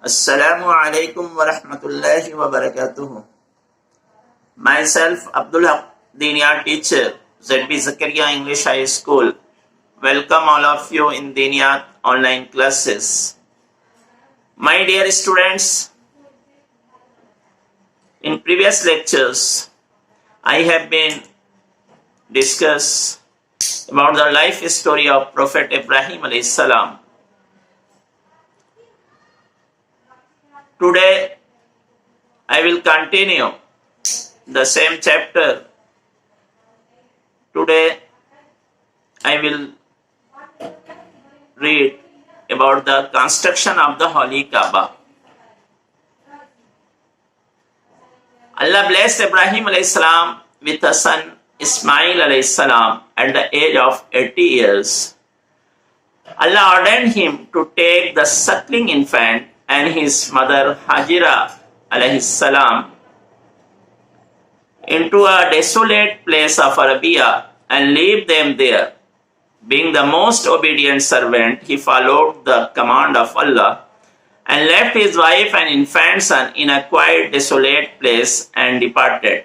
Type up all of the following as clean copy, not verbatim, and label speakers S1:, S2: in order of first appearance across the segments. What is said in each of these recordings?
S1: Assalamu alaikum wa rahmatullahi wa barakatuh. Myself, Abdul Haq, Diniyat teacher, ZB Zakaria English High School. Welcome all of you in Diniyat online classes. My dear students, in previous lectures, I have been discuss about the life story of Prophet Ibrahim alayhi salam. Today, I will continue the same chapter. Today, I will read about the construction of the Holy Kaaba. Allah blessed Ibrahim alayhi salam with a son Ismail alayhi salam at the age of 80 years. Allah ordained him to take the suckling infant and his mother Hajira alayhi salam into a desolate place of Arabia and leave them there. Being the most obedient servant, he followed the command of Allah and left his wife and infant son in a quiet, desolate place and departed.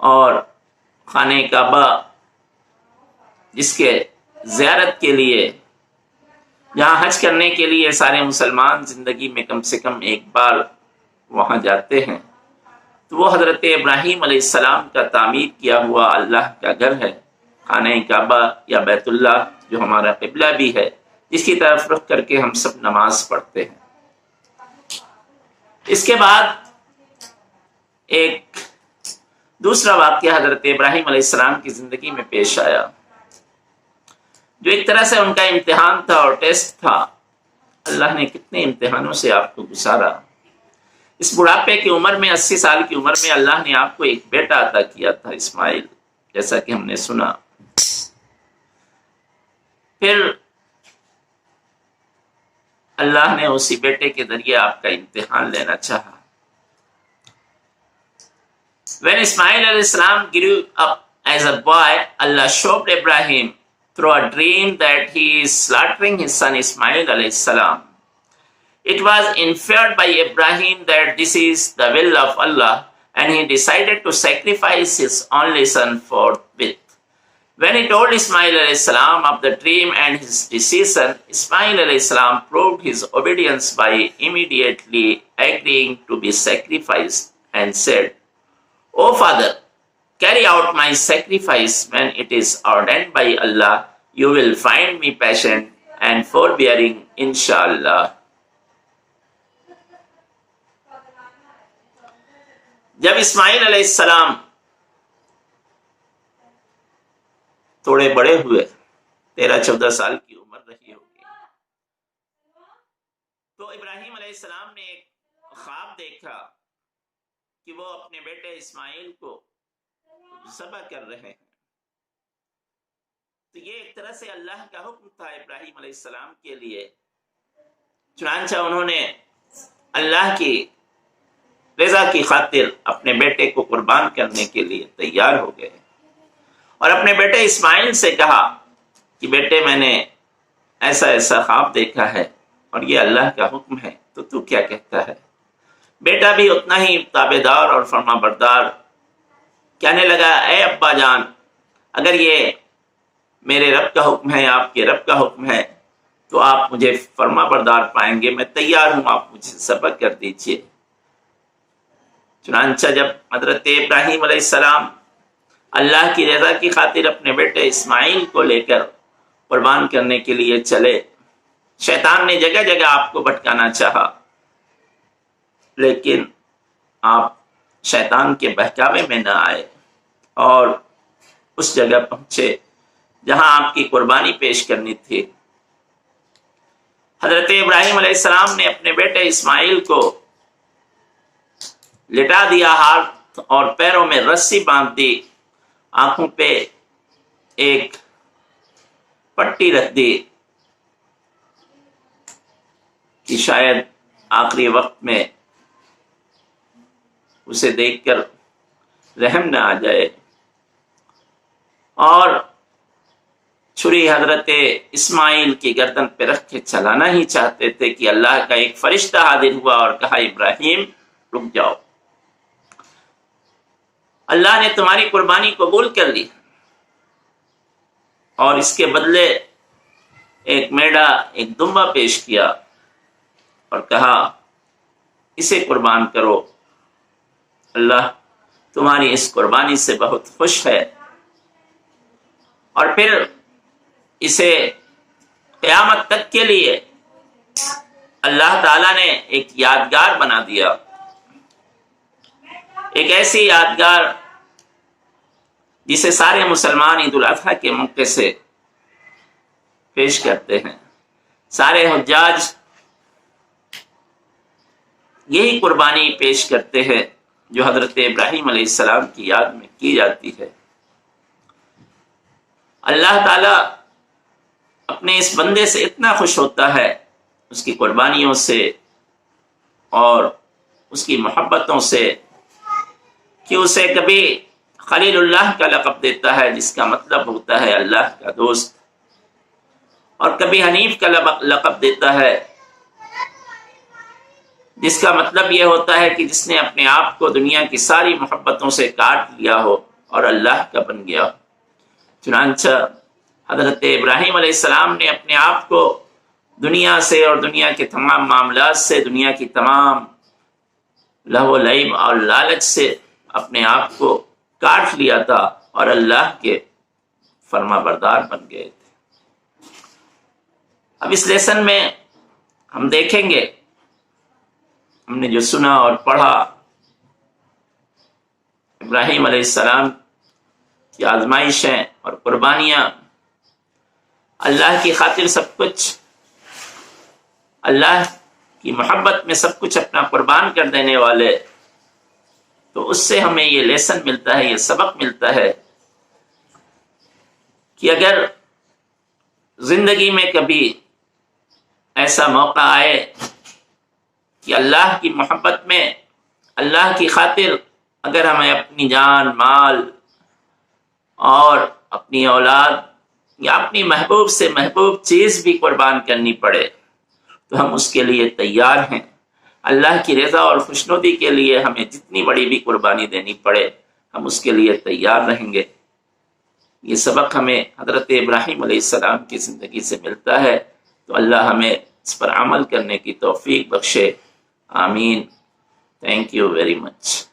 S1: اور خانہ کعبہ جس کے زیارت کے لیے، جہاں حج کرنے کے لیے سارے مسلمان زندگی میں کم سے کم ایک بار وہاں جاتے ہیں، تو وہ حضرت ابراہیم علیہ السلام کا تعمیر کیا ہوا اللہ کا گھر ہے، خانہ کعبہ یا بیت اللہ جو ہمارا قبلہ بھی ہے، جس کی طرف رخ کر کے ہم سب نماز پڑھتے ہیں۔ اس کے بعد ایک دوسرا واقعہ حضرت ابراہیم علیہ السلام کی زندگی میں پیش آیا، جو ایک طرح سے ان کا امتحان تھا اور ٹیسٹ تھا۔ اللہ نے کتنے امتحانوں سے آپ کو گزارا۔ اس بڑھاپے کی عمر میں، 80 سال کی عمر میں اللہ نے آپ کو ایک بیٹا عطا کیا تھا، اسماعیل، جیسا کہ ہم نے سنا۔ پھر اللہ نے اسی بیٹے کے ذریعے آپ کا امتحان لینا چاہا۔ When Ismail alayhi salam grew up as a boy, Allah showed Ibrahim through a dream that he is slaughtering his son Ismail alayhi salam. It was inferred by Ibrahim that this is the will of Allah, and he decided to sacrifice his only son forthwith. When he told Ismail alayhi salam of the dream and his decision, Ismail alayhi salam proved his obedience by immediately agreeing to be sacrificed and said, "O Father, carry out my sacrifice when it is ordained by Allah. You will find me patient and forbearing, inshallah." جب اسماعیل علیہ السلام تھوڑے بڑے ہوئے، 13-14 سال کی عمر رہی ہوگی، تو ابراہیم علیہ السلام نے ایک خواب دیکھا کہ وہ اپنے بیٹے اسماعیل کو ذبح کر رہے ہیں۔ تو یہ ایک طرح سے اللہ کا حکم تھا ابراہیم علیہ السلام کے لیے۔ چنانچہ انہوں نے اللہ کی رضا کی خاطر اپنے بیٹے کو قربان کرنے کے لیے تیار ہو گئے اور اپنے بیٹے اسماعیل سے کہا کہ بیٹے، میں نے ایسا ایسا خواب دیکھا ہے اور یہ اللہ کا حکم ہے، تو کیا کہتا ہے؟ بیٹا بھی اتنا ہی تابعدار اور فرما بردار کہنے لگا، اے ابا جان، اگر یہ میرے رب کا حکم ہے، آپ کے رب کا حکم ہے، تو آپ مجھے فرما بردار پائیں گے، میں تیار ہوں، آپ مجھے ذبح کر دیجئے۔ چنانچہ جب حضرت ابراہیم علیہ السلام اللہ کی رضا کی خاطر اپنے بیٹے اسماعیل کو لے کر قربان کرنے کے لیے چلے، شیطان نے جگہ جگہ آپ کو بھٹکانا چاہا، لیکن آپ شیطان کے بہکاوے میں نہ آئے اور اس جگہ پہنچے جہاں آپ کی قربانی پیش کرنی تھی۔ حضرت ابراہیم علیہ السلام نے اپنے بیٹے اسماعیل کو لٹا دیا، ہاتھ اور پیروں میں رسی باندھ دی، آنکھوں پہ ایک پٹی رکھ دی کہ شاید آخری وقت میں اسے دیکھ کر رحم نہ آ جائے، اور چھری حضرت اسماعیل کی گردن پہ رکھ کے چلانا ہی چاہتے تھے کہ اللہ کا ایک فرشتہ حاضر ہوا اور کہا، ابراہیم رک جاؤ، اللہ نے تمہاری قربانی قبول کر لی اور اس کے بدلے ایک میڑا، ایک دمبا پیش کیا اور کہا، اسے قربان کرو، اللہ تمہاری اس قربانی سے بہت خوش ہے۔ اور پھر اسے قیامت تک کے لیے اللہ تعالیٰ نے ایک یادگار بنا دیا، ایک ایسی یادگار جسے سارے مسلمان عید الاضحیٰ کے موقع سے پیش کرتے ہیں۔ سارے حجاج یہی قربانی پیش کرتے ہیں جو حضرت ابراہیم علیہ السلام کی یاد میں کی جاتی ہے۔ اللہ تعالیٰ اپنے اس بندے سے اتنا خوش ہوتا ہے، اس کی قربانیوں سے اور اس کی محبتوں سے، کہ اسے کبھی خلیل اللہ کا لقب دیتا ہے جس کا مطلب ہوتا ہے اللہ کا دوست، اور کبھی حنیف کا لقب دیتا ہے جس کا مطلب یہ ہوتا ہے کہ جس نے اپنے آپ کو دنیا کی ساری محبتوں سے کاٹ لیا ہو اور اللہ کا بن گیا ہو۔ چنانچہ حضرت ابراہیم علیہ السلام نے اپنے آپ کو دنیا سے اور دنیا کے تمام معاملات سے، دنیا کی تمام لہو و لعب اور لالچ سے اپنے آپ کو کاٹ لیا تھا اور اللہ کے فرما بردار بن گئے تھے۔ اب اس لیسن میں ہم دیکھیں گے، ہم نے جو سنا اور پڑھا، ابراہیم علیہ السلام کی آزمائشیں اور قربانیاں، اللہ کی خاطر سب کچھ، اللہ کی محبت میں سب کچھ اپنا قربان کر دینے والے، تو اس سے ہمیں یہ لیسن ملتا ہے، یہ سبق ملتا ہے کہ اگر زندگی میں کبھی ایسا موقع آئے کہ اللہ کی محبت میں، اللہ کی خاطر اگر ہمیں اپنی جان، مال اور اپنی اولاد یا اپنی محبوب سے محبوب چیز بھی قربان کرنی پڑے تو ہم اس کے لیے تیار ہیں۔ اللہ کی رضا اور خوشنودی کے لیے ہمیں جتنی بڑی بھی قربانی دینی پڑے ہم اس کے لیے تیار رہیں گے۔ یہ سبق ہمیں حضرت ابراہیم علیہ السلام کی زندگی سے ملتا ہے، تو اللہ ہمیں اس پر عمل کرنے کی توفیق بخشے، آمین۔ Thank you very much.